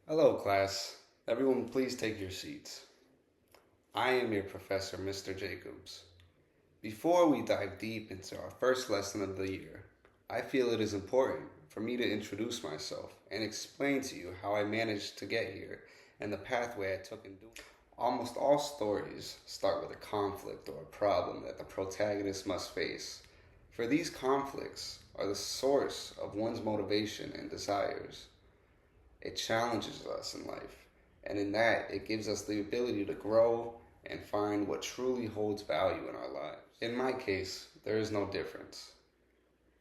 Hello, class. Everyone, please take your seats. I am your professor, Mr. Jacobs. Before we dive deep into our first lesson of the year, I feel it is important for me to introduce myself and explain to you how I managed to get here and the pathway I took in doing it. Almost all stories start with a conflict or a problem that the protagonist must face. For these conflicts are the source of one's motivation and desires. It challenges us in life, and in that, it gives us the ability to grow and find what truly holds value in our lives. In my case, there is no difference.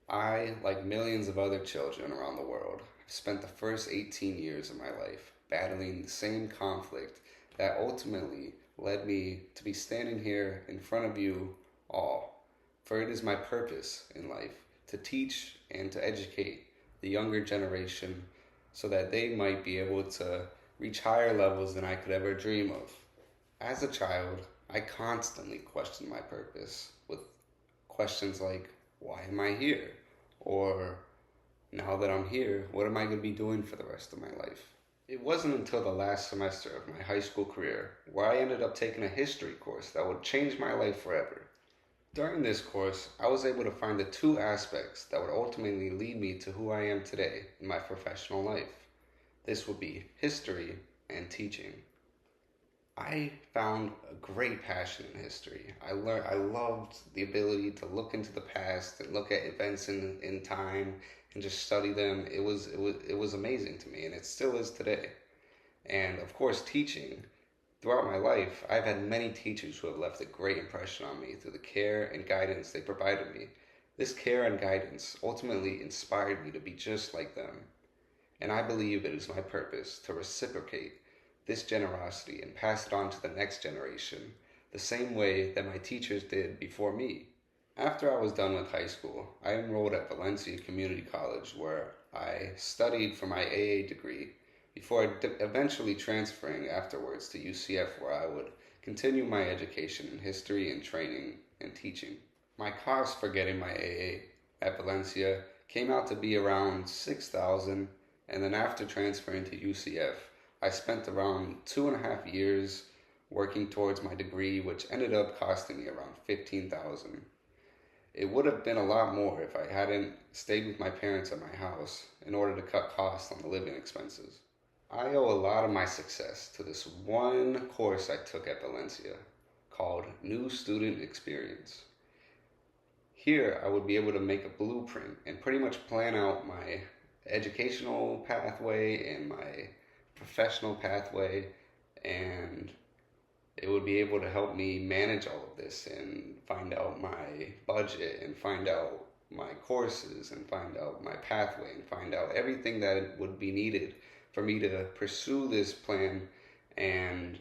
I, like millions of other children around the world, have spent the first 18 years of my life battling the same conflict that ultimately led me to be standing here in front of you all. For it is my purpose in life to teach and to educate the younger generation so that they might be able to reach higher levels than I could ever dream of. As a child, I constantly questioned my purpose with questions like, why am I here? Or, now that I'm here, what am I going to be doing for the rest of my life? It wasn't until the last semester of my high school career where I ended up taking a history course that would change my life forever. During this course, I was able to find the two aspects that would ultimately lead me to who I am today in my professional life. This would be history and teaching. I found a great passion in history. I loved the ability to look into the past and look at events in time and just study them. It was amazing to me, and it still is today. And of course, teaching. Throughout my life, I've had many teachers who have left a great impression on me through the care and guidance they provided me. This care and guidance ultimately inspired me to be just like them. And I believe it is my purpose to reciprocate this generosity and pass it on to the next generation, the same way that my teachers did before me. After I was done with high school, I enrolled at Valencia Community College where I studied for my AA degree before eventually transferring afterwards to UCF where I would continue my education in history and training and teaching. My cost for getting my AA at Valencia came out to be around $6,000, and then after transferring to UCF, I spent around 2.5 years working towards my degree, which ended up costing me around $15,000. It would have been a lot more if I hadn't stayed with my parents at my house in order to cut costs on the living expenses. I owe a lot of my success to this one course I took at Valencia called New Student Experience. Here, I would be able to make a blueprint and pretty much plan out my educational pathway and my professional pathway, and it would be able to help me manage all of this and find out my budget and find out my courses and find out my pathway and find out everything that would be needed for me to pursue this plan and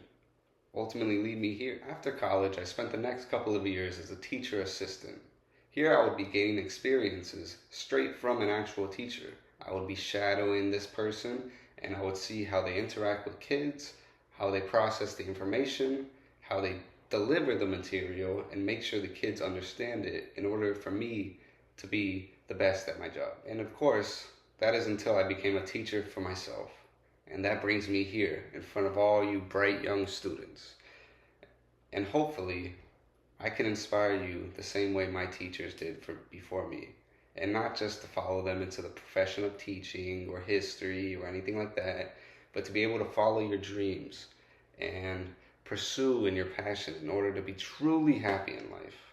ultimately lead me here. After college, I spent the next couple of years as a teacher assistant. Here I would be gaining experiences straight from an actual teacher. I would be shadowing this person and I would see how they interact with kids, how they process the information, how they deliver the material, and make sure the kids understand it in order for me to be the best at my job. And of course, that is until I became a teacher for myself. And that brings me here in front of all you bright young students. And hopefully, I can inspire you the same way my teachers did before me. And not just to follow them into the profession of teaching or history or anything like that, but to be able to follow your dreams and pursue in your passion in order to be truly happy in life.